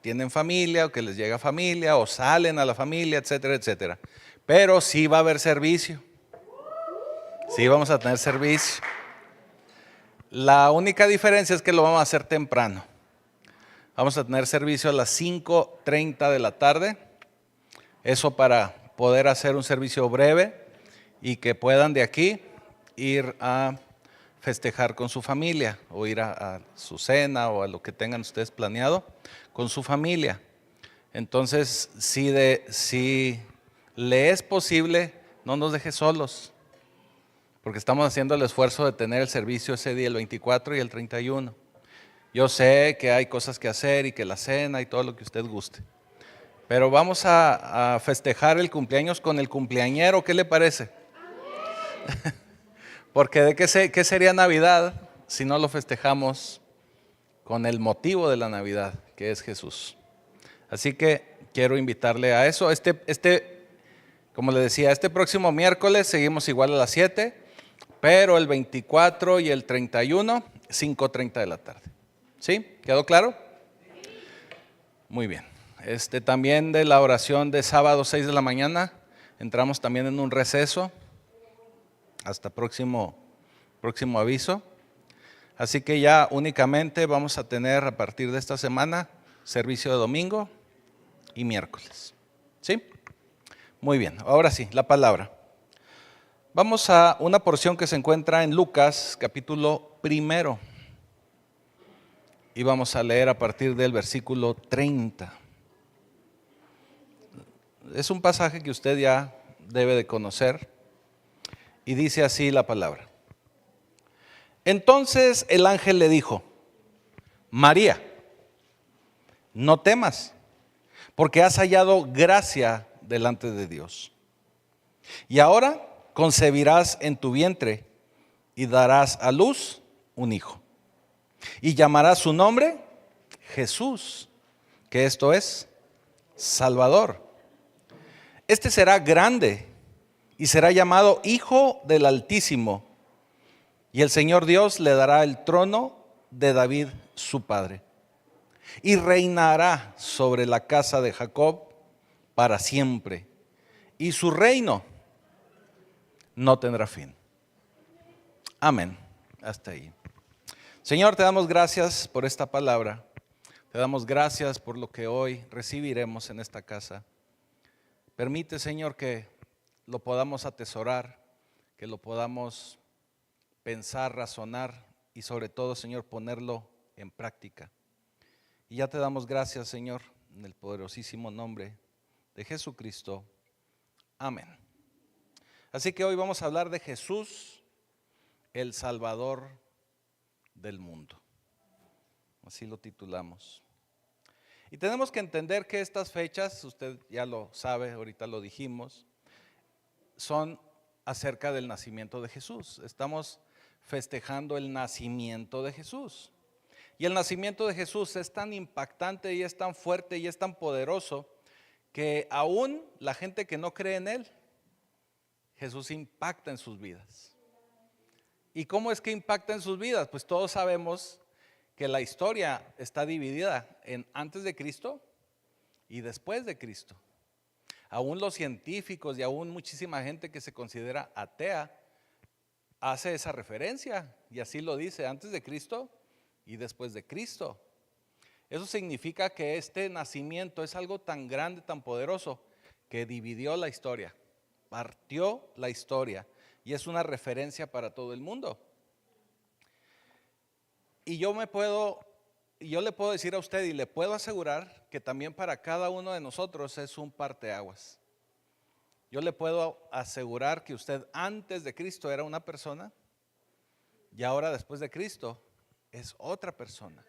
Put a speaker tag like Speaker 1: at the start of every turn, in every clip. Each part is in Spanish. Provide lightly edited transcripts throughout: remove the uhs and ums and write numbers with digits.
Speaker 1: tienen familia o que les llega familia o salen a la familia, etcétera, etcétera. Pero sí va a haber servicio. Sí vamos a tener servicio. La única diferencia es que lo vamos a hacer temprano. Vamos a tener servicio a las 5:30 de la tarde. Eso para poder hacer un servicio breve y que puedan de aquí ir a festejar con su familia o ir a su cena o a lo que tengan ustedes planeado con su familia. Entonces, si le es posible, no nos deje solos, porque estamos haciendo el esfuerzo de tener el servicio ese día, el 24 y el 31. Yo sé que hay cosas que hacer y que la cena y todo lo que usted guste, pero vamos a festejar el cumpleaños con el cumpleañero. ¿Qué le parece? Porque ¿de qué sería Navidad si no lo festejamos con el motivo de la Navidad, que es Jesús? Así que quiero invitarle a eso. Como le decía, este próximo miércoles seguimos igual a las 7, pero el 24 y el 31, 5:30 de la tarde. ¿Sí? ¿Quedó claro? Muy bien. También de la oración de sábado 6 de la mañana, entramos también en un receso hasta próximo aviso. Así que ya únicamente vamos a tener a partir de esta semana servicio de domingo y miércoles. ¿Sí? Muy bien, ahora sí, la palabra. Vamos a una porción que se encuentra en Lucas, capítulo 1. Y vamos a leer a partir del versículo 30. Es un pasaje que usted ya debe de conocer. Y dice así la palabra. Entonces el ángel le dijo: María, no temas, porque has hallado gracia delante de Dios. Y ahora concebirás en tu vientre y darás a luz un hijo. Y llamarás su nombre Jesús, que esto es Salvador. Este será grande y será llamado Hijo del Altísimo. Y el Señor Dios le dará el trono de David, su padre. Y reinará sobre la casa de Jacob para siempre. Y su reino no tendrá fin. Amén. Hasta ahí. Señor, te damos gracias por esta palabra. Te damos gracias por lo que hoy recibiremos en esta casa. Permite, Señor, que lo podamos atesorar, que lo podamos pensar, razonar y sobre todo, Señor, ponerlo en práctica. Y ya te damos gracias, Señor, en el poderosísimo nombre de Jesucristo. Amén. Así que hoy vamos a hablar de Jesús, el Salvador del mundo. Así lo titulamos. Y tenemos que entender que estas fechas, usted ya lo sabe, ahorita lo dijimos, son acerca del nacimiento de Jesús. Estamos festejando el nacimiento de Jesús. Y el nacimiento de Jesús es tan impactante y es tan fuerte y es tan poderoso que aún la gente que no cree en Él, Jesús impacta en sus vidas. ¿Y cómo es que impacta en sus vidas? Pues todos sabemos que la historia está dividida en antes de Cristo y después de Cristo. Aún los científicos y aún muchísima gente que se considera atea hace esa referencia y así lo dice: antes de Cristo y después de Cristo. Eso significa que este nacimiento es algo tan grande, tan poderoso, que dividió la historia, partió la historia y es una referencia para todo el mundo. Y yo le puedo decir a usted y le puedo asegurar que también para cada uno de nosotros es un parteaguas. Yo le puedo asegurar que usted antes de Cristo era una persona y ahora después de Cristo es otra persona.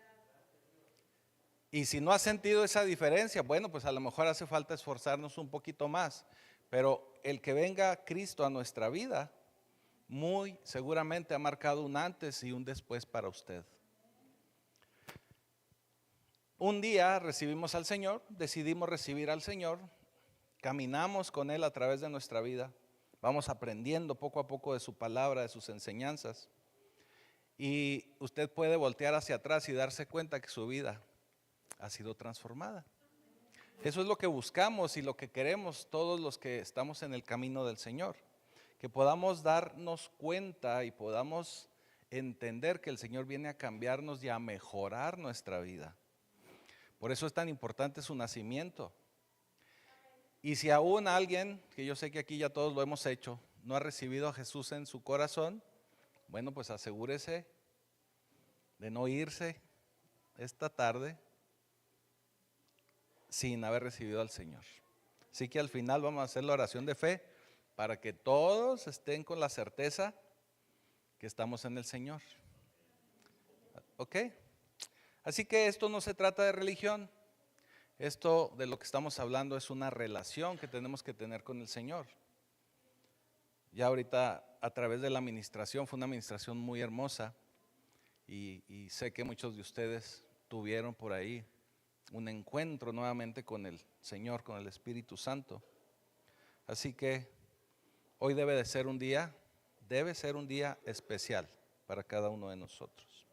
Speaker 1: Y si no ha sentido esa diferencia, bueno, pues a lo mejor hace falta esforzarnos un poquito más. Pero el que venga Cristo a nuestra vida, muy seguramente ha marcado un antes y un después para usted. Un día recibimos al Señor, decidimos recibir al Señor, caminamos con Él a través de nuestra vida, vamos aprendiendo poco a poco de su palabra, de sus enseñanzas. Y usted puede voltear hacia atrás y darse cuenta que su vida ha sido transformada. Eso es lo que buscamos y lo que queremos todos los que estamos en el camino del Señor. Que podamos darnos cuenta y podamos entender que el Señor viene a cambiarnos y a mejorar nuestra vida. Por eso es tan importante su nacimiento. Y si aún alguien, que yo sé que aquí ya todos lo hemos hecho, no ha recibido a Jesús en su corazón, bueno, pues asegúrese de no irse esta tarde sin haber recibido al Señor. Así que al final vamos a hacer la oración de fe para que todos estén con la certeza que estamos en el Señor. ¿Ok? Así que esto no se trata de religión. Esto de lo que estamos hablando es una relación que tenemos que tener con el Señor. Ya ahorita a través de la administración, fue una administración muy hermosa y sé que muchos de ustedes tuvieron por ahí un encuentro nuevamente con el Señor, con el Espíritu Santo. Así que hoy debe ser un día especial para cada uno de nosotros.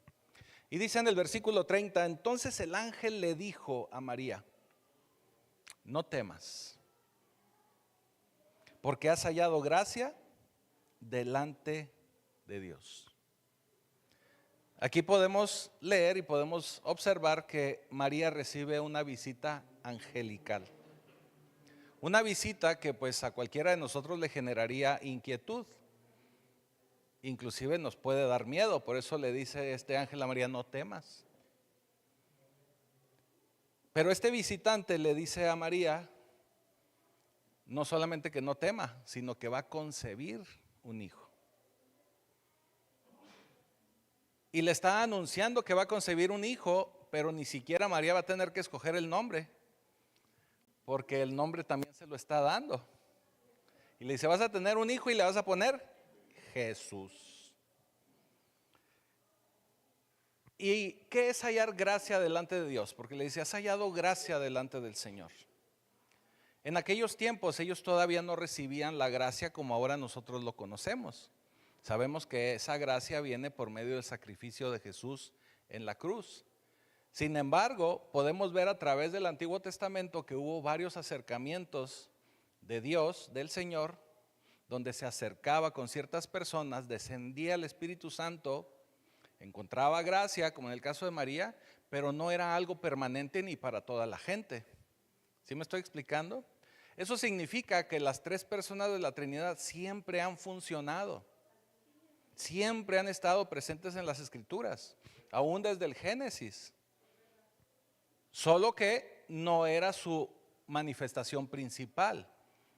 Speaker 1: Y dice en el versículo 30, entonces el ángel le dijo a María, no temas, porque has hallado gracia delante de Dios. Aquí podemos leer y podemos observar que María recibe una visita angelical. Una visita que pues a cualquiera de nosotros le generaría inquietud. Inclusive nos puede dar miedo. Por eso le dice este ángel a María, no temas. Pero este visitante le dice a María, no solamente que no tema, sino que va a concebir un hijo. Y le está anunciando que va a concebir un hijo, pero ni siquiera María va a tener que escoger el nombre, porque el nombre también se lo está dando. Y le dice, vas a tener un hijo y le vas a poner Jesús. ¿Y qué es hallar gracia delante de Dios? Porque le dice, has hallado gracia delante del Señor. En aquellos tiempos ellos todavía no recibían la gracia como ahora nosotros lo conocemos. Sabemos que esa gracia viene por medio del sacrificio de Jesús en la cruz. Sin embargo, podemos ver a través del Antiguo Testamento que hubo varios acercamientos de Dios, del Señor, donde se acercaba con ciertas personas, descendía el Espíritu Santo, encontraba gracia, como en el caso de María, pero no era algo permanente ni para toda la gente. ¿Sí me estoy explicando? Eso significa que las tres personas de la Trinidad siempre han funcionado. Siempre han estado presentes en las Escrituras, aún desde el Génesis. Solo que no era su manifestación principal.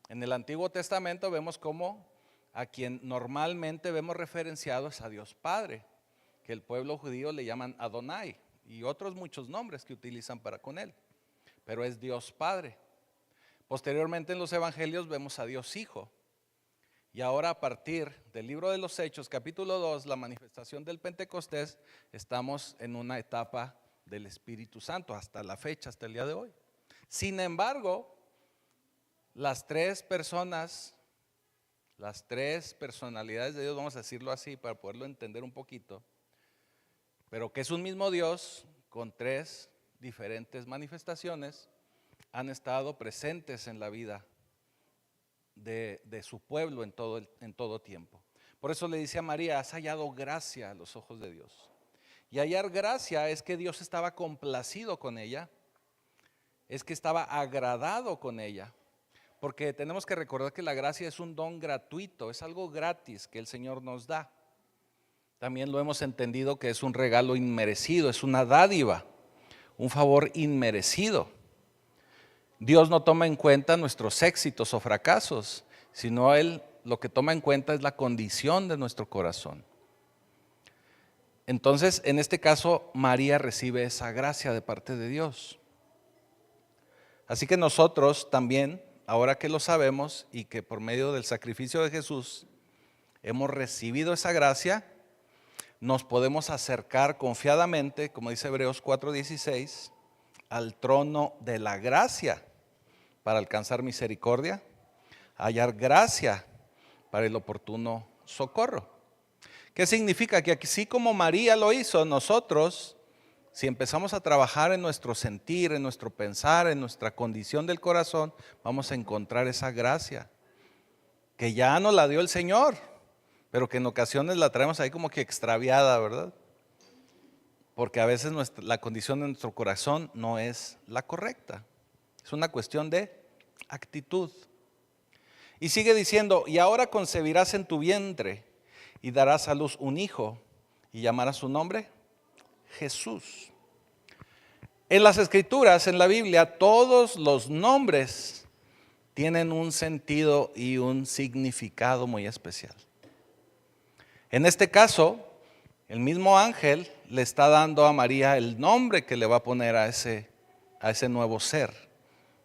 Speaker 1: En el Antiguo Testamento vemos cómo a quien normalmente vemos referenciado es a Dios Padre, que el pueblo judío le llaman Adonai y otros muchos nombres que utilizan para con él, pero es Dios Padre. Posteriormente en los evangelios vemos a Dios Hijo. Y ahora a partir del libro de los Hechos, capítulo 2, la manifestación del Pentecostés, estamos en una etapa del Espíritu Santo hasta la fecha, hasta el día de hoy. Sin embargo, las tres personas, las tres personalidades de Dios, vamos a decirlo así para poderlo entender un poquito, pero que es un mismo Dios con tres diferentes manifestaciones, han estado presentes en la vida de su pueblo en todo tiempo. Por eso le dice a María, has hallado gracia a los ojos de Dios. Y hallar gracia es que Dios estaba complacido con ella, es que estaba agradado con ella, porque tenemos que recordar que la gracia es un don gratuito, es algo gratis que el Señor nos da. También lo hemos entendido que es un regalo inmerecido, es una dádiva, un favor inmerecido. Dios no toma en cuenta nuestros éxitos o fracasos, sino Él lo que toma en cuenta es la condición de nuestro corazón. Entonces, en este caso, María recibe esa gracia de parte de Dios. Así que nosotros también, ahora que lo sabemos y que por medio del sacrificio de Jesús hemos recibido esa gracia, nos podemos acercar confiadamente, como dice Hebreos 4:16, al trono de la gracia para alcanzar misericordia, hallar gracia para el oportuno socorro. ¿Qué significa? Que así como María lo hizo, nosotros, si empezamos a trabajar en nuestro sentir, en nuestro pensar, en nuestra condición del corazón, vamos a encontrar esa gracia que ya nos la dio el Señor, pero que en ocasiones la traemos ahí como que extraviada, ¿verdad? Porque a veces la condición de nuestro corazón no es la correcta. Es una cuestión de actitud. Y sigue diciendo, y ahora concebirás en tu vientre y darás a luz un hijo y llamarás su nombre Jesús. En las Escrituras, en la Biblia, todos los nombres tienen un sentido y un significado muy especial. En este caso, el mismo ángel le está dando a María el nombre que le va a poner a ese nuevo ser,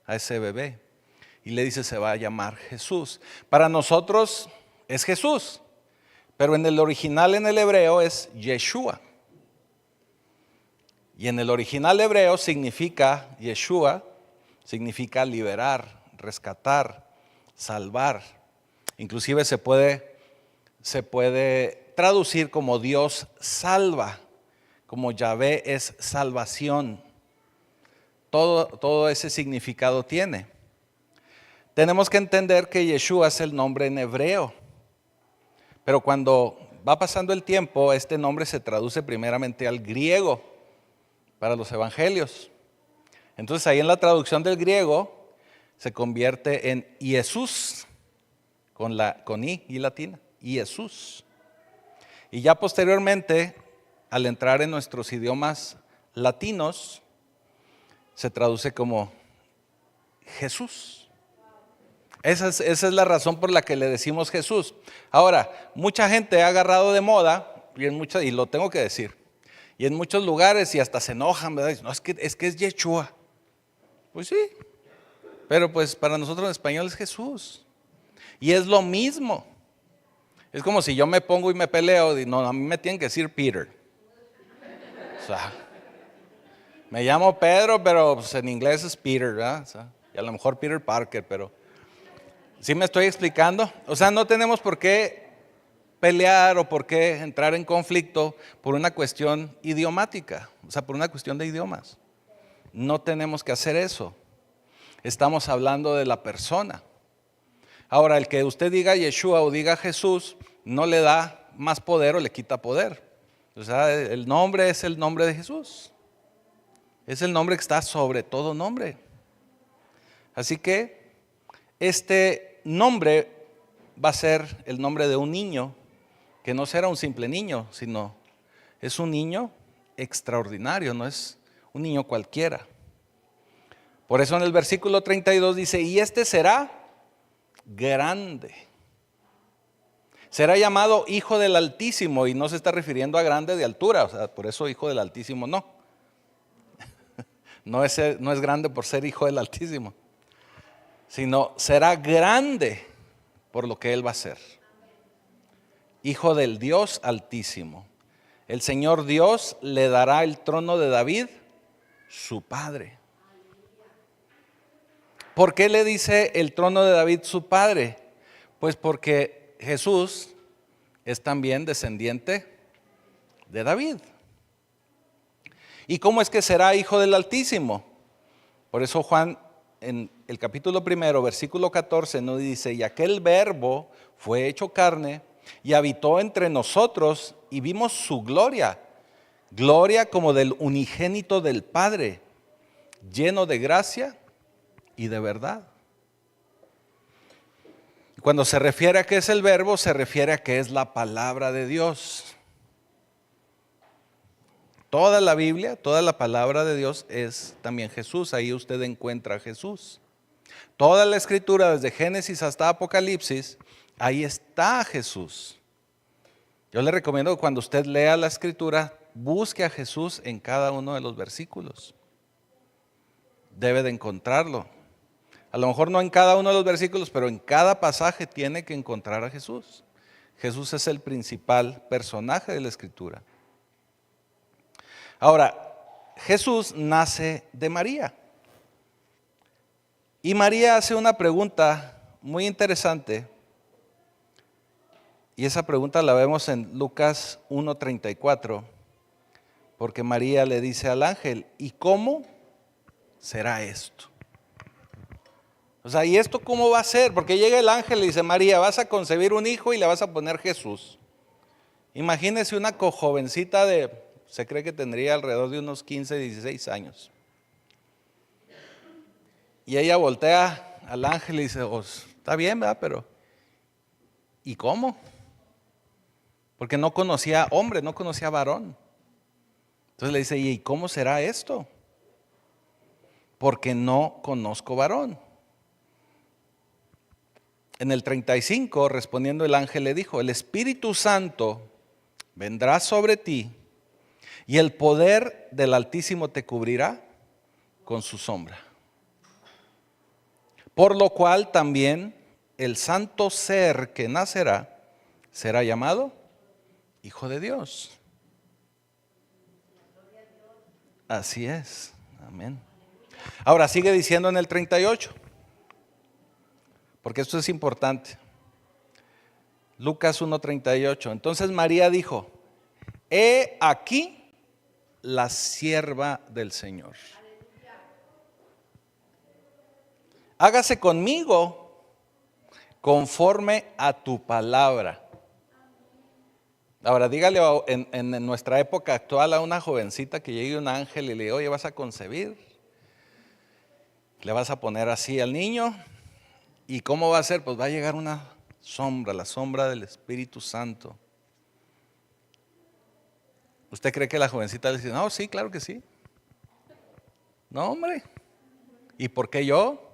Speaker 1: a ese bebé. Y le dice, se va a llamar Jesús. Para nosotros es Jesús, pero en el original, en el hebreo, es Yeshua. Y en el original hebreo significa, Yeshua, significa liberar, rescatar, salvar. Inclusive se puede traducir como Dios salva, como Yahvé es salvación. Todo ese significado tiene. Tenemos que entender que Yeshua es el nombre en hebreo, pero cuando va pasando el tiempo, este nombre se traduce primeramente al griego para los evangelios. Entonces ahí en la traducción del griego se convierte en Jesús, con I y latina, Jesús. Y ya posteriormente, al entrar en nuestros idiomas latinos, se traduce como Jesús. Esa es la razón por la que le decimos Jesús. Ahora, mucha gente ha agarrado de moda, y lo tengo que decir, y en muchos lugares y hasta se enojan, ¿verdad? Dicen, no, es que es Yeshua. Pues sí, pero pues para nosotros en español es Jesús. Y es lo mismo. Es como si yo me pongo y me peleo, y no, a mí me tienen que decir Peter. O sea, me llamo Pedro, pero pues en inglés es Peter, ¿verdad? O sea, y a lo mejor Peter Parker, pero ¿sí me estoy explicando? O sea, no tenemos por qué pelear o por qué entrar en conflicto por una cuestión idiomática, o sea, por una cuestión de idiomas. No tenemos que hacer eso. Estamos hablando de la persona. Ahora, el que usted diga Yeshua o diga Jesús no le da más poder o le quita poder. O sea, el nombre es el nombre de Jesús. Es el nombre que está sobre todo nombre. Así que este nombre va a ser el nombre de un niño, que no será un simple niño, sino es un niño extraordinario, no es un niño cualquiera. Por eso en el versículo 32 dice, y este será grande. Será llamado Hijo del Altísimo, y no se está refiriendo a grande de altura, o sea, por eso Hijo del Altísimo no. No es grande por ser Hijo del Altísimo, sino será grande por lo que Él va a ser. Hijo del Dios Altísimo. El Señor Dios le dará el trono de David, su padre. ¿Por qué le dice el trono de David su padre? Pues porque Jesús es también descendiente de David. ¿Y cómo es que será hijo del Altísimo? Por eso Juan en el capítulo 1, versículo 14 nos dice, y aquel verbo fue hecho carne y habitó entre nosotros y vimos su gloria, gloria como del unigénito del Padre, lleno de gracia y de verdad. Cuando se refiere a qué es el verbo, se refiere a qué es la palabra de Dios. Toda la Biblia, toda la palabra de Dios es también Jesús. Ahí usted encuentra a Jesús. Toda la escritura, desde Génesis hasta Apocalipsis, ahí está Jesús. Yo le recomiendo que cuando usted lea la escritura, busque a Jesús en cada uno de los versículos. Debe de encontrarlo. A lo mejor no en cada uno de los versículos, pero en cada pasaje tiene que encontrar a Jesús. Jesús es el principal personaje de la escritura. Ahora, Jesús nace de María. Y María hace una pregunta muy interesante. Y esa pregunta la vemos en Lucas 1:34. porque María le dice al ángel, ¿y cómo será esto? O sea, ¿y esto cómo va a ser? Porque llega el ángel y le dice, María, vas a concebir un hijo y le vas a poner Jesús. Imagínese una jovencita se cree que tendría alrededor de unos 15, 16 años. Y ella voltea al ángel y dice, está bien, ¿verdad? Pero, ¿y cómo? Porque no conocía hombre, no conocía varón. Entonces le dice, ¿y cómo será esto? Porque no conozco varón. En el 35, respondiendo el ángel le dijo, el Espíritu Santo vendrá sobre ti y el poder del Altísimo te cubrirá con su sombra. Por lo cual también el santo ser que nacerá será llamado Hijo de Dios. Así es, amén. Ahora sigue diciendo en el 38, porque esto es importante. Lucas 1:38. Entonces María dijo, he aquí la sierva del Señor. Hágase conmigo conforme a tu palabra. Ahora dígale en nuestra época actual a una jovencita que llegue un ángel y le diga, oye, vas a concebir, le vas a poner así al niño, ¿y cómo va a ser? Pues va a llegar una sombra, la sombra del Espíritu Santo. ¿Usted cree que la jovencita le dice, no, sí, claro que sí? No, hombre, ¿y por qué yo?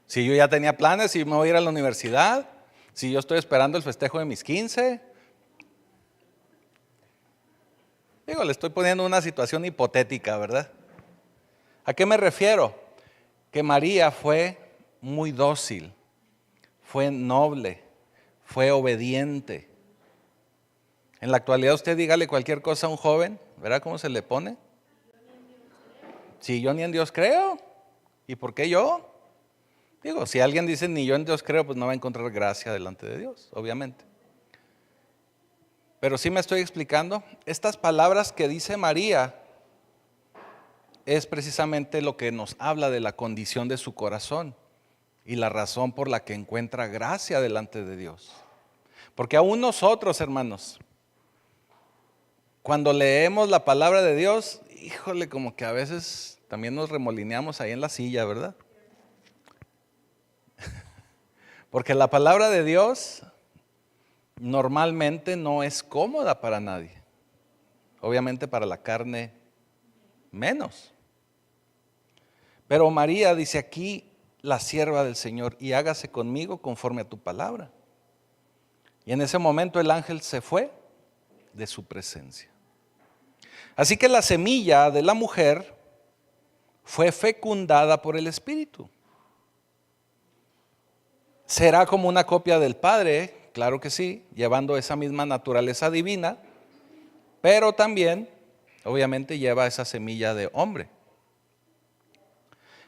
Speaker 1: Si yo ya tenía planes, si me voy a ir a la universidad, si yo estoy esperando el festejo de mis 15. Digo, le estoy poniendo una situación hipotética, ¿verdad? ¿A qué me refiero? Que María fue muy dócil, fue noble, fue obediente. En la actualidad usted dígale cualquier cosa a un joven, ¿verá cómo se le pone? Si yo ni en Dios creo, ¿y por qué yo? Digo, si alguien dice ni yo en Dios creo, pues no va a encontrar gracia delante de Dios, obviamente. Pero sí me estoy explicando. Estas palabras que dice María es precisamente lo que nos habla de la condición de su corazón y la razón por la que encuentra gracia delante de Dios. Porque aún nosotros, hermanos, cuando leemos la palabra de Dios, híjole, como que a veces también nos remolineamos ahí en la silla, ¿verdad? Porque la palabra de Dios normalmente no es cómoda para nadie. Obviamente para la carne menos. Pero María dice aquí, la sierva del Señor, y hágase conmigo conforme a tu palabra. Y en ese momento el ángel se fue de su presencia. Así que la semilla de la mujer fue fecundada por el Espíritu. ¿Será como una copia del Padre? Claro que sí, llevando esa misma naturaleza divina, pero también, obviamente, lleva esa semilla de hombre.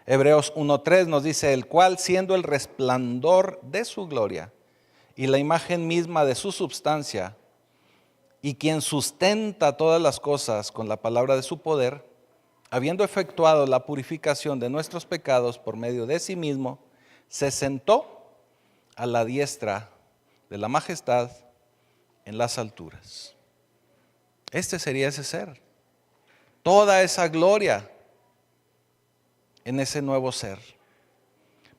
Speaker 1: Hebreos 1:3 nos dice, el cual siendo el resplandor de su gloria y la imagen misma de su substancia, y quien sustenta todas las cosas con la palabra de su poder, habiendo efectuado la purificación de nuestros pecados por medio de sí mismo, se sentó a la diestra de la majestad en las alturas. Este sería ese ser. Toda esa gloria en ese nuevo ser.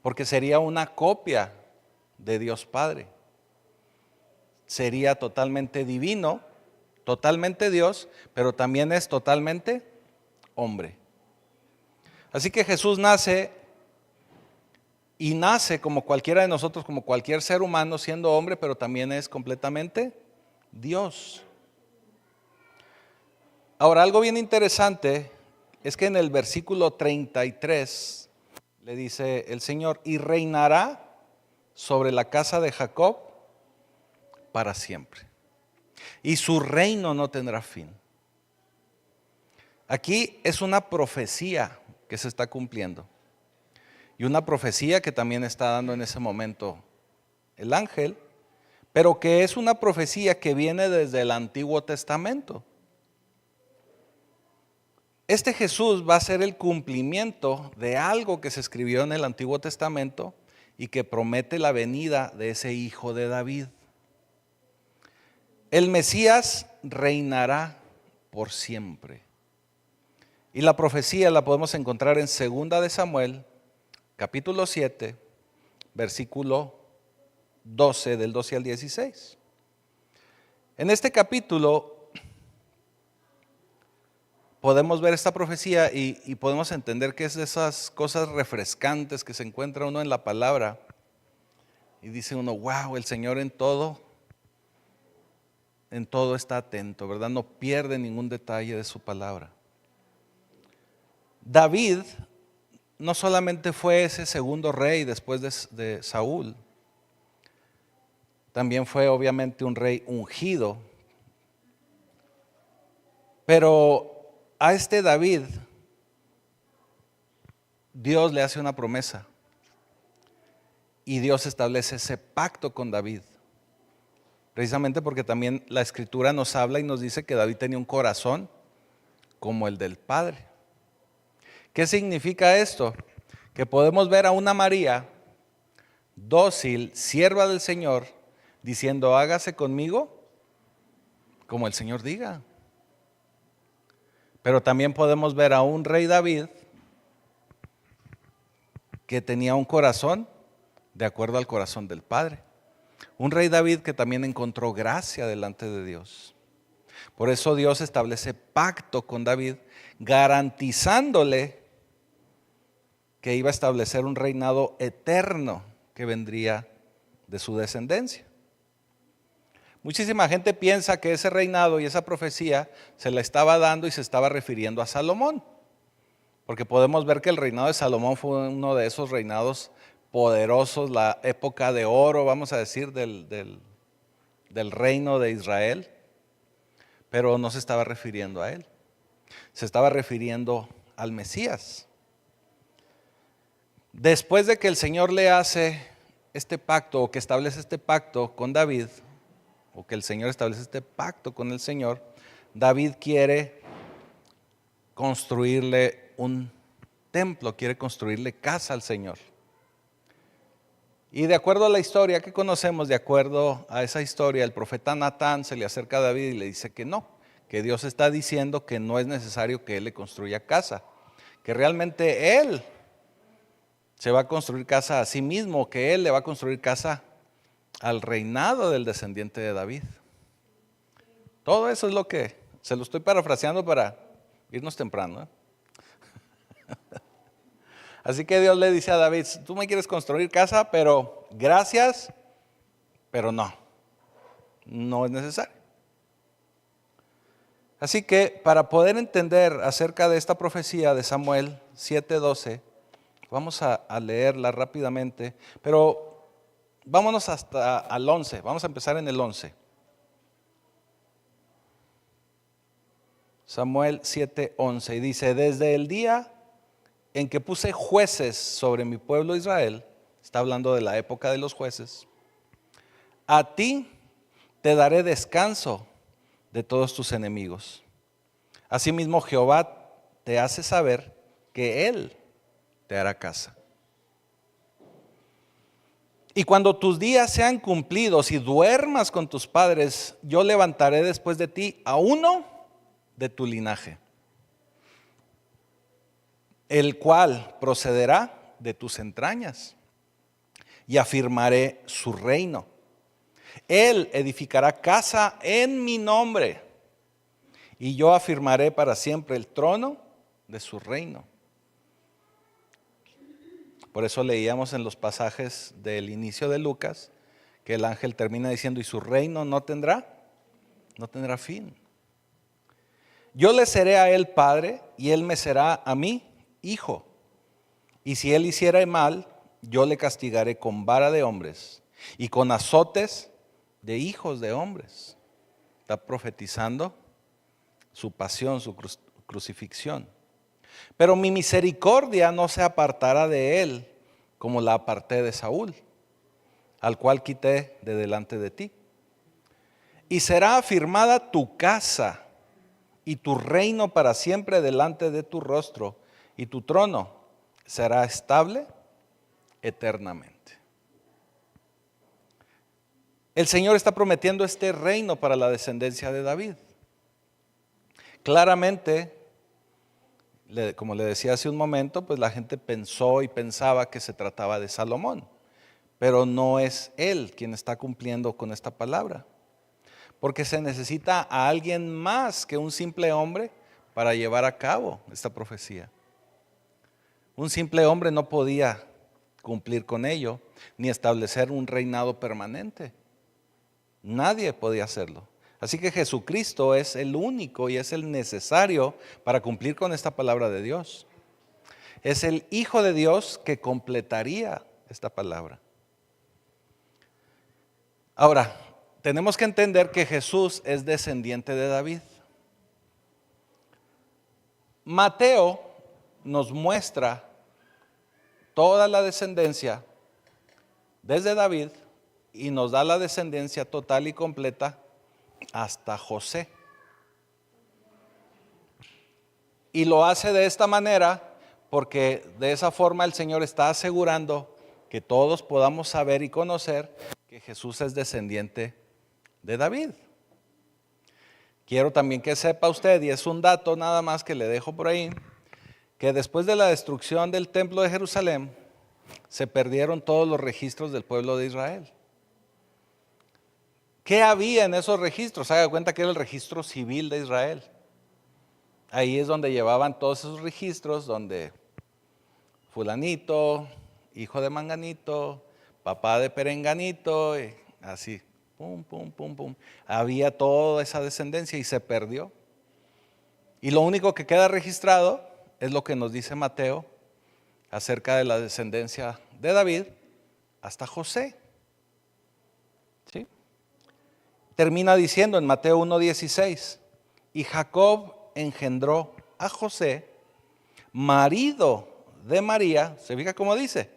Speaker 1: Porque sería una copia de Dios Padre. Sería totalmente divino, totalmente Dios, pero también es totalmente hombre. Así que Jesús nace y nace como cualquiera de nosotros, como cualquier ser humano siendo hombre, pero también es completamente Dios. Ahora, algo bien interesante es que en el versículo 33 le dice el Señor, y reinará sobre la casa de Jacob para siempre, y su reino no tendrá fin. Aquí es una profecía que se está cumpliendo. Y una profecía que también está dando en ese momento el ángel, pero que es una profecía que viene desde el Antiguo Testamento. Este Jesús va a ser el cumplimiento de algo que se escribió en el Antiguo Testamento y que promete la venida de ese hijo de David. El Mesías reinará por siempre. Y la profecía la podemos encontrar en 2 de Samuel, capítulo 7, versículo 12, del 12 al 16. En este capítulo podemos ver esta profecía y podemos entender que es de esas cosas refrescantes que se encuentra uno en la palabra. Y dice uno, wow, el Señor en todo está atento, ¿verdad? No pierde ningún detalle de su palabra. David no solamente fue ese segundo rey después de Saúl, también fue obviamente un rey ungido, pero a este David Dios le hace una promesa y Dios establece ese pacto con David, precisamente porque también la Escritura nos habla y nos dice que David tenía un corazón como el del Padre. ¿Qué significa esto? Que podemos ver a una María dócil, sierva del Señor, diciendo, hágase conmigo como el Señor diga. Pero también podemos ver a un rey David que tenía un corazón de acuerdo al corazón del Padre. Un rey David que también encontró gracia delante de Dios. Por eso Dios establece pacto con David, garantizándole que iba a establecer un reinado eterno que vendría de su descendencia. Muchísima gente piensa que ese reinado y esa profecía se la estaba dando y se estaba refiriendo a Salomón, porque podemos ver que el reinado de Salomón fue uno de esos reinados poderosos, la época de oro, vamos a decir, del reino de Israel, pero no se estaba refiriendo a él, se estaba refiriendo al Mesías. Después de que el Señor le hace este pacto, o que establece este pacto con David, o que el Señor establece este pacto con el Señor, David quiere construirle un templo, quiere construirle casa al Señor. Y de acuerdo a la historia que conocemos, de acuerdo a esa historia, el profeta Natán se le acerca a David y le dice que no, que Dios está diciendo que no es necesario que él le construya casa, que realmente él se va a construir casa a sí mismo, que él le va a construir casa al reinado del descendiente de David. Todo eso es lo que, se lo estoy parafraseando para irnos temprano, ¿eh? Así que Dios le dice a David, tú me quieres construir casa, pero gracias, pero no es necesario. Así que para poder entender acerca de esta profecía de Samuel 7:12, vamos a leerla rápidamente, pero vámonos hasta al 11, vamos a empezar en el 11. Samuel 7:11 y dice, desde el día en que puse jueces sobre mi pueblo Israel, está hablando de la época de los jueces, a ti te daré descanso de todos tus enemigos. Asimismo Jehová te hace saber que Él te hará casa. Y cuando tus días sean cumplidos y duermas con tus padres, yo levantaré después de ti a uno de tu linaje, el cual procederá de tus entrañas, y afirmaré su reino. Él edificará casa en mi nombre, y yo afirmaré para siempre el trono de su reino. Por eso leíamos en los pasajes del inicio de Lucas que el ángel termina diciendo, y su reino no tendrá fin. Yo le seré a él padre, y él me será a mí hijo. Y si él hiciera mal, yo le castigaré con vara de hombres y con azotes de hijos de hombres. Está profetizando su pasión, su crucifixión. Pero mi misericordia no se apartará de él como la aparté de Saúl, al cual quité de delante de ti. y será afirmada tu casa y tu reino para siempre delante de tu rostro, y tu trono será estable eternamente. El Señor está prometiendo este reino para la descendencia de David. Claramente, como le decía hace un momento, pues la gente pensó y pensaba que se trataba de Salomón, pero no es él quien está cumpliendo con esta palabra, porque se necesita a alguien más que un simple hombre para llevar a cabo esta profecía. Un simple hombre no podía cumplir con ello, ni establecer un reinado permanente. Nadie podía hacerlo. Así que Jesucristo es el único y es el necesario para cumplir con esta palabra de Dios. Es el Hijo de Dios que completaría esta palabra. Ahora, tenemos que entender que Jesús es descendiente de David. Mateo nos muestra toda la descendencia desde David y nos da la descendencia total y completa hasta José. Y lo hace de esta manera porque de esa forma el Señor está asegurando que todos podamos saber y conocer que Jesús es descendiente de David. Quiero también que sepa usted, y es un dato nada más que le dejo por ahí, que después de la destrucción del templo de Jerusalén, se perdieron todos los registros del pueblo de Israel. ¿Qué había en esos registros? Haga cuenta que era el registro civil de Israel. Ahí es donde llevaban todos esos registros, donde fulanito, hijo de manganito, papá de perenganito, y así, pum, pum, pum, pum. Había toda esa descendencia y se perdió. Y lo único que queda registrado es lo que nos dice Mateo acerca de la descendencia de David hasta José. ¿Sí? Termina diciendo en Mateo 1:16, y Jacob engendró a José, marido de María. ¿Se fija cómo dice?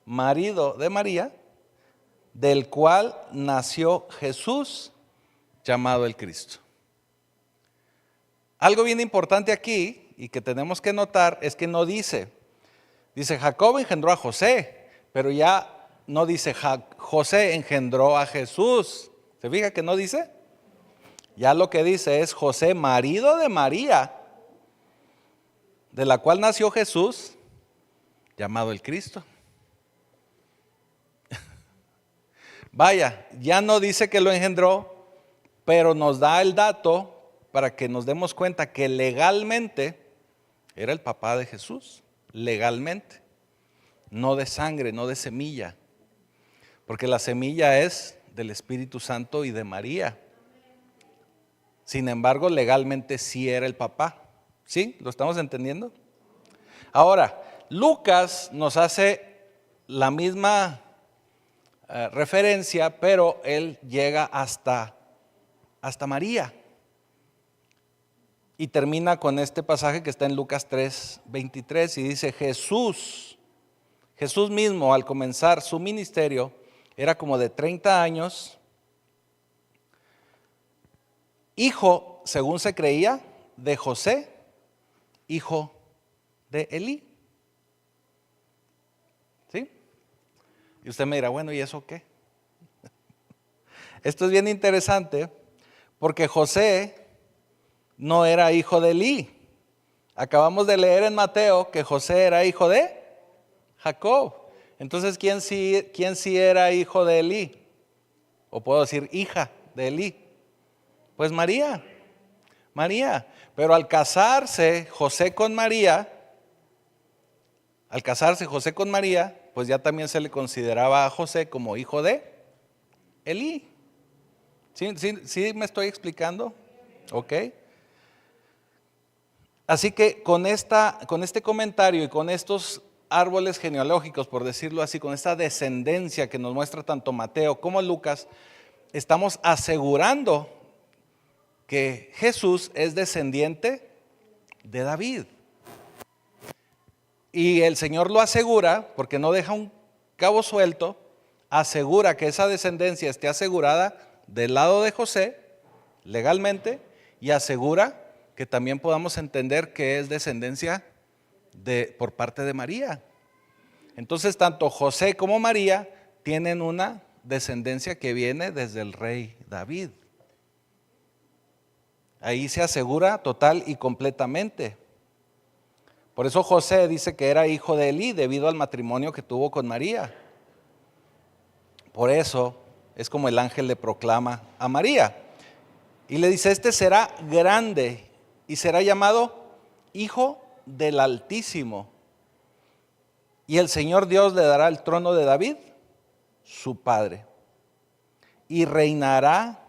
Speaker 1: Marido de María, del cual nació Jesús, llamado el Cristo. Algo bien importante aquí y que tenemos que notar es que no dice Jacob engendró a José, pero ya no dice José engendró a Jesús. ¿Se fija que no dice? Ya lo que dice es José, marido de María, de la cual nació Jesús, llamado el Cristo. Vaya, ya no dice que lo engendró, pero nos da el dato para que nos demos cuenta que legalmente era el papá de Jesús, legalmente, no de sangre, no de semilla, porque la semilla es del Espíritu Santo y de María. Sin embargo, legalmente sí era el papá. ¿Sí? ¿Lo estamos entendiendo? Ahora, Lucas nos hace la misma referencia, pero él llega hasta María. Y termina con este pasaje que está en Lucas 3:23 y dice, Jesús mismo al comenzar su ministerio era como de 30 años, hijo, según se creía, de José, hijo de Elí. ¿Sí? Y usted me dirá, bueno, ¿y eso qué? Esto es bien interesante porque José no era hijo de Elí. Acabamos de leer en Mateo que José era hijo de Jacob. Entonces, ¿quién sí era hijo de Elí? O puedo decir hija de Elí. Pues María. Pero al casarse José con María, pues ya también se le consideraba a José como hijo de Elí. ¿Sí me estoy explicando? Ok. Así que con este comentario y con estos árboles genealógicos, por decirlo así, con esta descendencia que nos muestra tanto Mateo como Lucas, estamos asegurando que Jesús es descendiente de David. Y el Señor lo asegura, porque no deja un cabo suelto, asegura que esa descendencia esté asegurada del lado de José, legalmente, y asegura que también podamos entender que es descendencia por parte de María. Entonces, tanto José como María tienen una descendencia que viene desde el rey David. Ahí se asegura total y completamente. Por eso José dice que era hijo de Elí debido al matrimonio que tuvo con María. Por eso es como el ángel le proclama a María. Y le dice, este será grande y será llamado Hijo del Altísimo. Y el Señor Dios le dará el trono de David, su padre, y reinará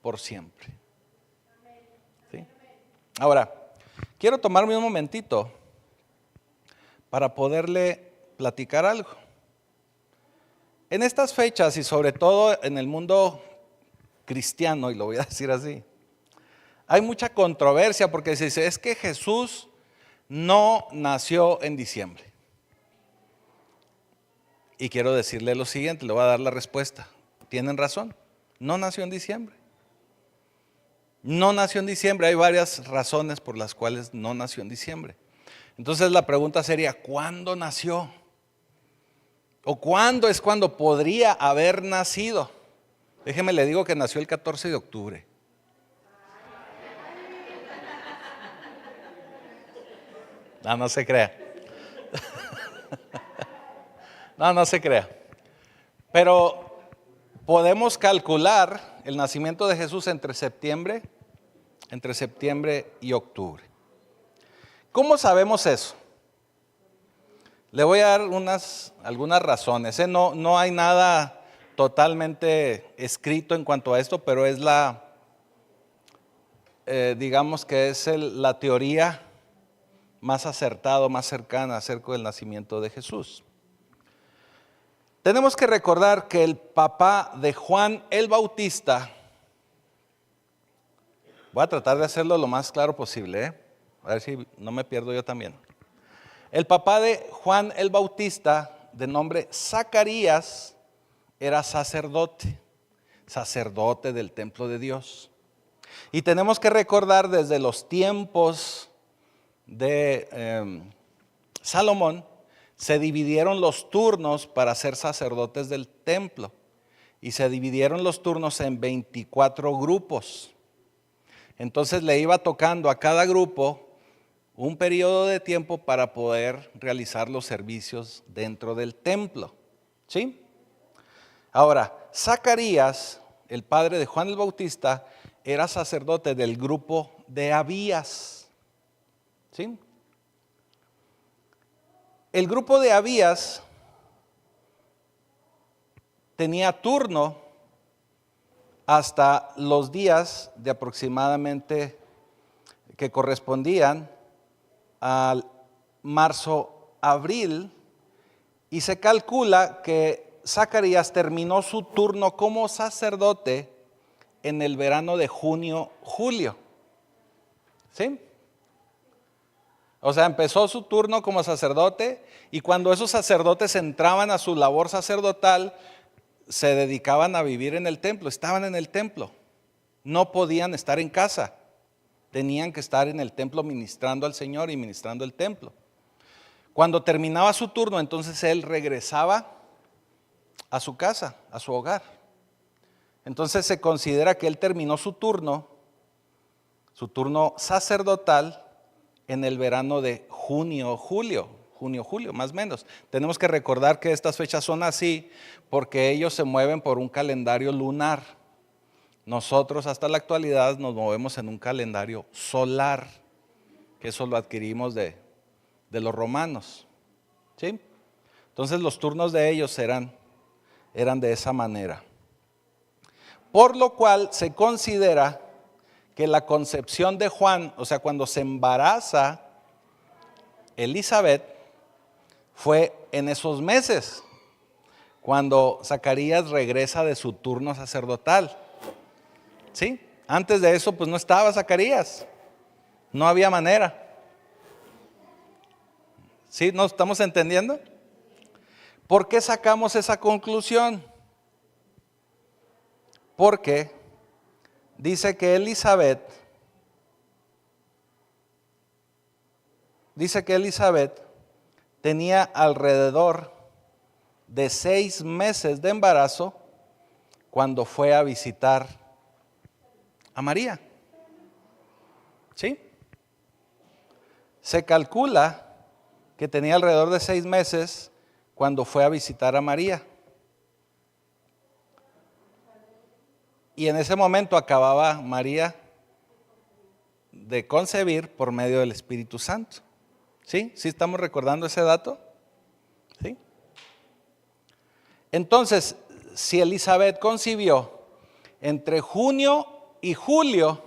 Speaker 1: por siempre. ¿Sí? Ahora, quiero tomarme un momentito para poderle platicar algo. En estas fechas y sobre todo en el mundo cristiano, y lo voy a decir así, hay mucha controversia porque se dice, es que Jesús no nació en diciembre. Y quiero decirle lo siguiente, le voy a dar la respuesta. Tienen razón, no nació en diciembre. No nació en diciembre, hay varias razones por las cuales no nació en diciembre. Entonces la pregunta sería, ¿cuándo nació? ¿O cuándo es cuando podría haber nacido? Déjeme le digo que nació el 14 de octubre. No se crea. No se crea. Pero podemos calcular el nacimiento de Jesús entre septiembre y octubre. ¿Cómo sabemos eso? Le voy a dar algunas razones. No hay nada totalmente escrito en cuanto a esto, pero es digamos que es la teoría más acertada, más cercana acerca del nacimiento de Jesús. Tenemos que recordar que el papá de Juan el Bautista, voy a tratar de hacerlo lo más claro posible, a ver si no me pierdo yo también. El papá de Juan el Bautista, de nombre Zacarías, era sacerdote del templo de Dios. Y tenemos que recordar desde los tiempos de Salomón, se dividieron los turnos para ser sacerdotes del templo. Y se dividieron los turnos en 24 grupos. Entonces le iba tocando a cada grupo un periodo de tiempo para poder realizar los servicios dentro del templo. ¿Sí? Ahora, Zacarías, el padre de Juan el Bautista, era sacerdote del grupo de Abías. ¿Sí? El grupo de Abías tenía turno hasta los días de aproximadamente que correspondían al marzo-abril, y se calcula que Zacarías terminó su turno como sacerdote en el verano de junio-julio. ¿Sí? O sea, empezó su turno como sacerdote, y cuando esos sacerdotes entraban a su labor sacerdotal, se dedicaban a vivir en el templo, estaban en el templo, no podían estar en casa, tenían que estar en el templo ministrando al Señor y ministrando el templo. Cuando terminaba su turno, entonces él regresaba a su casa, a su hogar. Entonces se considera que él terminó su turno sacerdotal, en el verano de junio-julio, más o menos. Tenemos que recordar que estas fechas son así porque ellos se mueven por un calendario lunar. Nosotros hasta la actualidad nos movemos en un calendario solar, que eso lo adquirimos de los romanos. ¿Sí? Entonces los turnos de ellos eran de esa manera. Por lo cual se considera que la concepción de Juan, o sea, cuando se embaraza Elizabeth, fue en esos meses, cuando Zacarías regresa de su turno sacerdotal. ¿Sí? Antes de eso, pues no estaba Zacarías, no había manera. ¿Sí? ¿Nos estamos entendiendo? ¿Por qué sacamos esa conclusión? porque dice que Elizabeth tenía alrededor de 6 meses de embarazo cuando fue a visitar a María. ¿Sí? Se calcula que tenía alrededor de 6 meses cuando fue a visitar a María. Y en ese momento acababa María de concebir por medio del Espíritu Santo. ¿Sí? ¿Sí estamos recordando ese dato? ¿Sí? Entonces, si Elizabeth concibió entre junio y julio,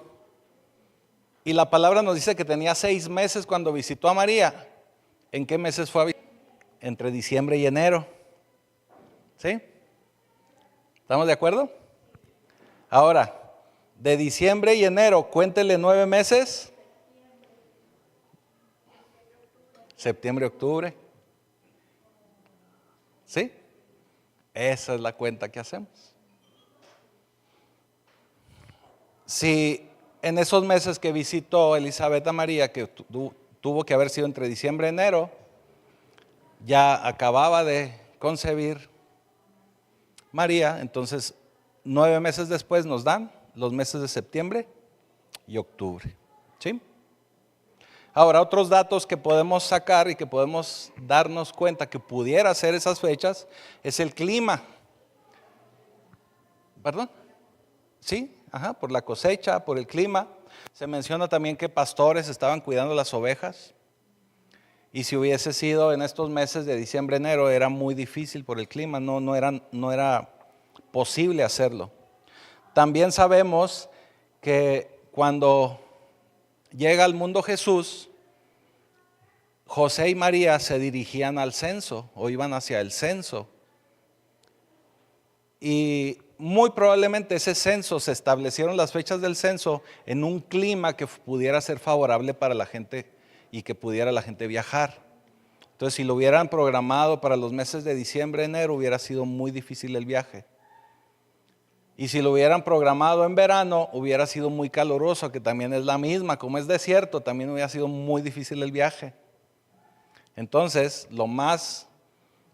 Speaker 1: y la palabra nos dice que tenía 6 meses cuando visitó a María, ¿en qué meses fue a visitar? Entre diciembre y enero. ¿Sí? ¿Estamos de acuerdo? Ahora, de diciembre y enero, cuéntele 9 meses. Septiembre, octubre. ¿Sí? Esa es la cuenta que hacemos. Si en esos meses que visitó Elizabeth a María, que tuvo que haber sido entre diciembre y enero, ya acababa de concebir María, entonces 9 meses después nos dan los meses de septiembre y octubre. ¿Sí? Ahora, otros datos que podemos sacar y que podemos darnos cuenta que pudiera ser esas fechas es el clima. ¿Perdón? Sí, por la cosecha, por el clima. Se menciona también que pastores estaban cuidando las ovejas. Y si hubiese sido en estos meses de diciembre, enero, era muy difícil por el clima, no era posible hacerlo. También sabemos que cuando llega al mundo Jesús, José y María se dirigían al censo o iban hacia el censo. Y muy probablemente ese censo, se establecieron las fechas del censo en un clima que pudiera ser favorable para la gente y que pudiera la gente viajar. Entonces, si lo hubieran programado para los meses de diciembre, enero, hubiera sido muy difícil el viaje. Y si lo hubieran programado en verano, hubiera sido muy caluroso, que también es la misma. Como es desierto, también hubiera sido muy difícil el viaje. Entonces, lo más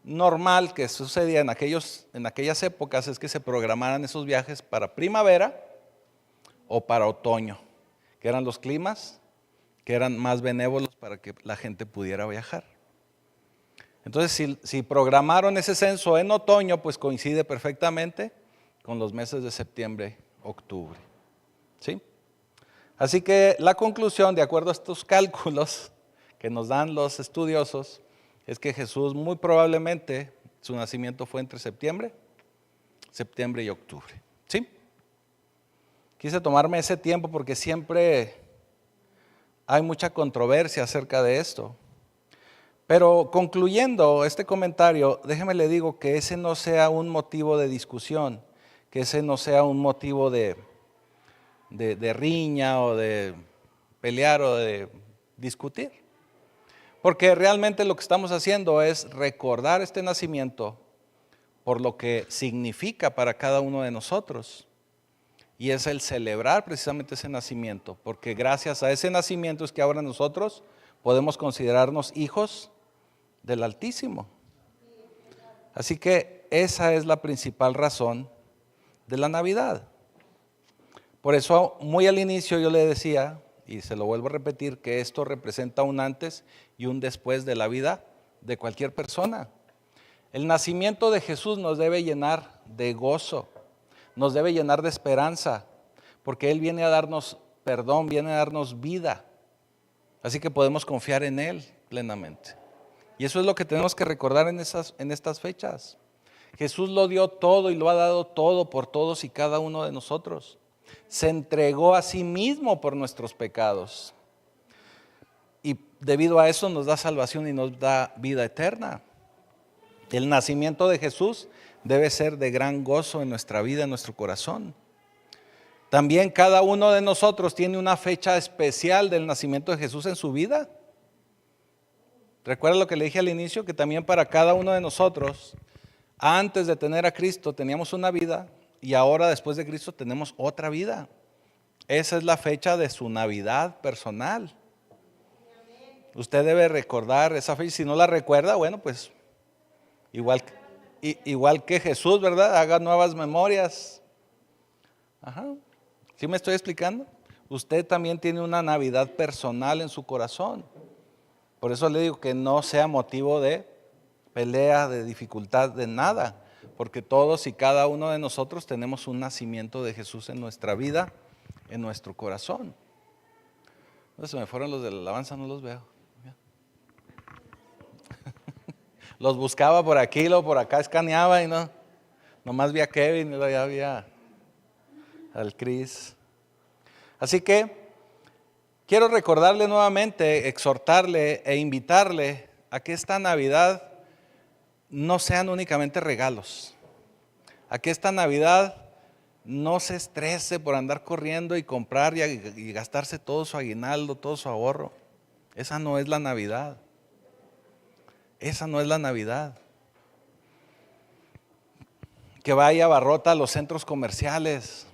Speaker 1: normal que sucedía en aquellas épocas es que se programaran esos viajes para primavera o para otoño, que eran los climas que eran más benévolos para que la gente pudiera viajar. Entonces, si programaron ese censo en otoño, pues coincide perfectamente con los meses de septiembre, octubre. ¿Sí? Así que la conclusión, de acuerdo a estos cálculos que nos dan los estudiosos, es que Jesús muy probablemente su nacimiento fue entre septiembre y octubre. ¿Sí? Quise tomarme ese tiempo porque siempre hay mucha controversia acerca de esto. Pero concluyendo este comentario, déjeme le digo que ese no sea un motivo de discusión, que ese no sea un motivo de riña o de pelear o de discutir. Porque realmente lo que estamos haciendo es recordar este nacimiento por lo que significa para cada uno de nosotros. Y es el celebrar precisamente ese nacimiento, porque gracias a ese nacimiento es que ahora nosotros podemos considerarnos hijos del Altísimo. Así que esa es la principal razón de la Navidad. Por eso muy al inicio yo le decía, y se lo vuelvo a repetir, que esto representa un antes y un después de la vida de cualquier persona. El nacimiento de Jesús nos debe llenar de gozo, nos debe llenar de esperanza, porque Él viene a darnos perdón, viene a darnos vida. Así que podemos confiar en Él plenamente. Y eso es lo que tenemos que recordar en estas fechas. Jesús lo dio todo y lo ha dado todo por todos y cada uno de nosotros. Se entregó a sí mismo por nuestros pecados. Y debido a eso nos da salvación y nos da vida eterna. El nacimiento de Jesús debe ser de gran gozo en nuestra vida, en nuestro corazón. También cada uno de nosotros tiene una fecha especial del nacimiento de Jesús en su vida. ¿Recuerda lo que le dije al inicio? Que también para cada uno de nosotros, antes de tener a Cristo, teníamos una vida, y ahora después de Cristo tenemos otra vida. Esa es la fecha de su Navidad personal. Usted debe recordar esa fecha. Si no la recuerda, bueno, pues igual que Jesús, ¿verdad? Haga nuevas memorias. Ajá. ¿Sí me estoy explicando? Usted también tiene una Navidad personal en su corazón. Por eso le digo que no sea motivo de pelea, de dificultad, de nada. Porque todos y cada uno de nosotros tenemos un nacimiento de Jesús en nuestra vida, en nuestro corazón. Se me fueron los de la alabanza, no los veo. Los buscaba por aquí, luego por acá escaneaba y no. Nomás vi a Kevin y luego ya había al Chris. Así que quiero recordarle nuevamente, exhortarle e invitarle a que esta Navidad no sean únicamente regalos. A que esta Navidad no se estrese por andar corriendo y comprar y gastarse todo su aguinaldo, todo su ahorro. Esa no es la Navidad. Esa no es la Navidad. Que vaya abarrota a los centros comerciales.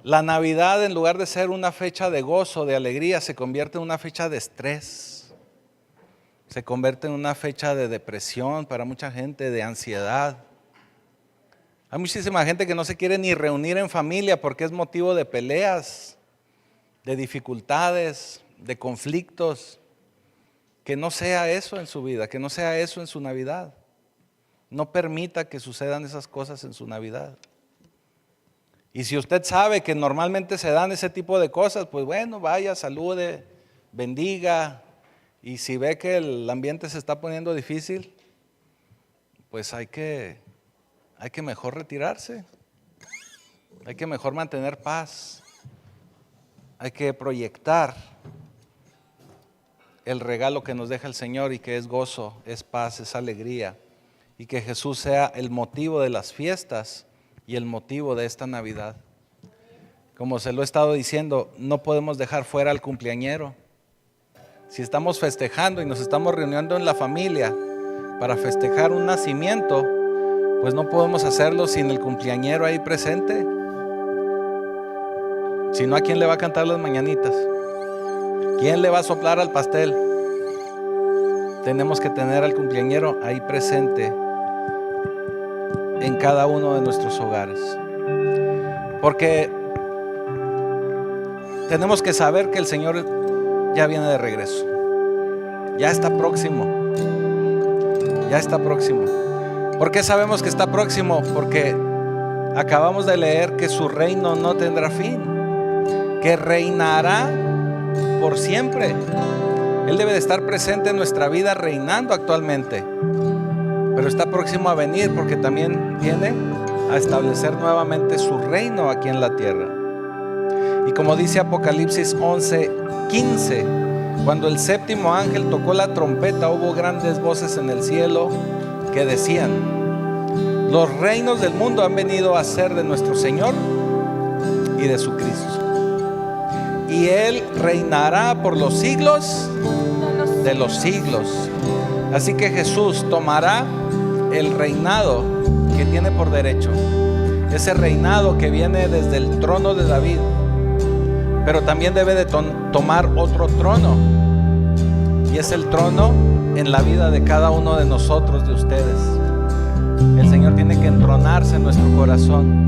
Speaker 1: La Navidad, en lugar de ser una fecha de gozo, de alegría, se convierte en una fecha de estrés. Se convierte en una fecha de depresión para mucha gente, de ansiedad. Hay muchísima gente que no se quiere ni reunir en familia porque es motivo de peleas, de dificultades, de conflictos. Que no sea eso en su vida, que no sea eso en su Navidad. No permita que sucedan esas cosas en su Navidad. Y si usted sabe que normalmente se dan ese tipo de cosas, pues bueno, vaya, salude, bendiga. Y si ve que el ambiente se está poniendo difícil, pues hay que mejor retirarse. Hay que mejor mantener paz. Hay que proyectar el regalo que nos deja el Señor y que es gozo, es paz, es alegría. Y que Jesús sea el motivo de las fiestas y el motivo de esta Navidad. Como se lo he estado diciendo, no podemos dejar fuera al cumpleañero. Si estamos festejando y nos estamos reuniendo en la familia para festejar un nacimiento, pues no podemos hacerlo sin el cumpleañero ahí presente. Si no, ¿a quién le va a cantar las mañanitas? ¿Quién le va a soplar al pastel? Tenemos que tener al cumpleañero ahí presente en cada uno de nuestros hogares. Porque tenemos que saber que el Señor ya viene de regreso. Ya está próximo. Ya está próximo. ¿Por qué sabemos que está próximo? Porque acabamos de leer que su reino no tendrá fin, que reinará por siempre. Él debe de estar presente en nuestra vida reinando actualmente, pero está próximo a venir porque también viene a establecer nuevamente su reino aquí en la tierra. Y como dice Apocalipsis 11:15, cuando el séptimo ángel tocó la trompeta, hubo grandes voces en el cielo que decían: los reinos del mundo han venido a ser de nuestro Señor y de su Cristo, y Él reinará por los siglos de los siglos. Así que Jesús tomará el reinado que tiene por derecho, ese reinado que viene desde el trono de David, pero también debe de tomar otro trono, y es el trono en la vida de cada uno de nosotros, de ustedes. El Señor tiene que entronarse en nuestro corazón,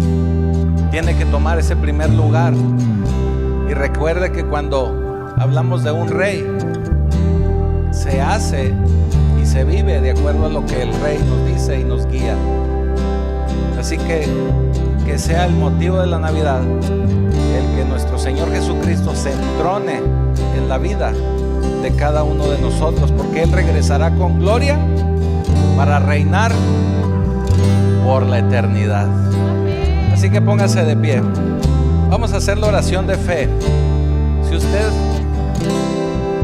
Speaker 1: tiene que tomar ese primer lugar. Y recuerde que cuando hablamos de un rey, se hace y se vive de acuerdo a lo que el rey nos dice y nos guía. Así que sea el motivo de la Navidad el que nuestro Señor Jesucristo se entrone en la vida de cada uno de nosotros, porque Él regresará con gloria para reinar por la eternidad. Así que póngase de pie. Vamos a hacer la oración de fe. Si usted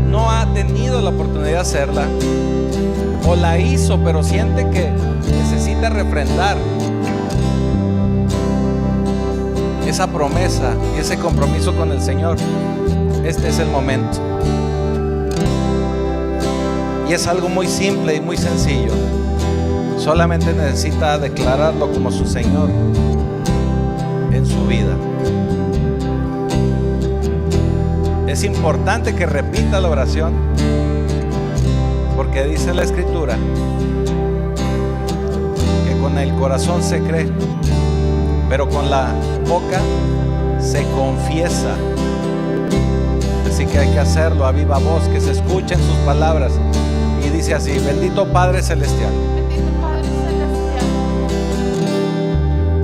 Speaker 1: no ha tenido la oportunidad de hacerla, o la hizo pero siente que necesita refrendar esa promesa y ese compromiso con el Señor, este es el momento. Y es algo muy simple y muy sencillo. Solamente necesita declararlo como su Señor en su vida. Es importante que repita la oración, porque dice la Escritura que con el corazón se cree, pero con la boca se confiesa. Así que hay que hacerlo a viva voz, que se escuchen sus palabras. Y dice así: bendito Padre Celestial,
Speaker 2: Bendito Padre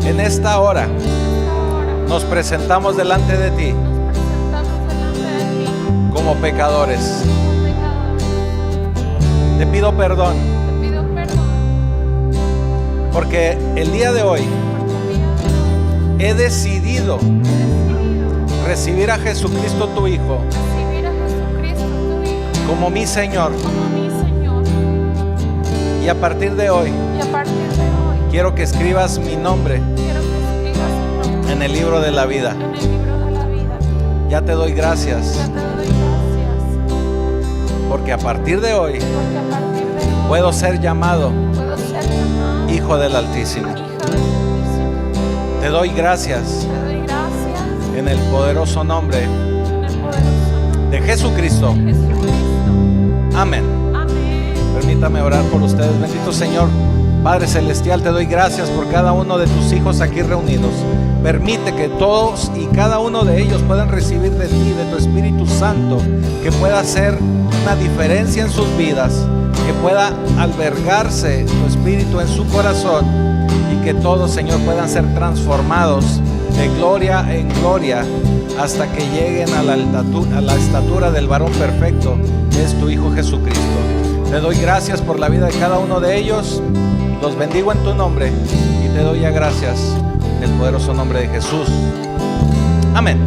Speaker 2: Celestial,
Speaker 1: en esta hora nos presentamos delante de ti
Speaker 2: nos presentamos delante de ti
Speaker 1: como pecadores.
Speaker 2: como pecadores.
Speaker 1: Te pido perdón,
Speaker 2: Te pido perdón
Speaker 1: porque el día de hoy
Speaker 2: porque el día de hoy
Speaker 1: he decidido
Speaker 2: he decidido
Speaker 1: recibir a Jesucristo tu Hijo
Speaker 2: recibir a Jesucristo tu Hijo
Speaker 1: como mi Señor.
Speaker 2: como mi Señor,
Speaker 1: Y a partir de hoy
Speaker 2: y a partir de hoy
Speaker 1: quiero que escribas mi nombre
Speaker 2: quiero que escribas mi nombre
Speaker 1: en el libro de la vida.
Speaker 2: en el libro de la vida.
Speaker 1: Ya te doy gracias,
Speaker 2: Ya te doy gracias
Speaker 1: porque a partir de hoy
Speaker 2: porque a partir de hoy
Speaker 1: puedo ser llamado
Speaker 2: puedo ser llamado
Speaker 1: Hijo del Altísimo.
Speaker 2: Hijo del Altísimo.
Speaker 1: Te doy gracias
Speaker 2: Te doy gracias
Speaker 1: en el poderoso nombre
Speaker 2: en el poderoso nombre
Speaker 1: de Jesucristo.
Speaker 2: de Jesucristo.
Speaker 1: Amén.
Speaker 2: Amén.
Speaker 1: Permítame orar por ustedes. Bendito Señor, Padre Celestial, te doy gracias por cada uno de tus hijos aquí reunidos. Permite que todos y cada uno de ellos puedan recibir de ti, de tu Espíritu Santo, que pueda hacer una diferencia en sus vidas, que pueda albergarse tu Espíritu en su corazón, y que todos, Señor, puedan ser transformados de gloria en gloria hasta que lleguen a la estatura del varón perfecto, que es tu Hijo Jesucristo. Te doy gracias por la vida de cada uno de ellos. Los bendigo en tu nombre y te doy ya gracias en el poderoso nombre de Jesús. Amén.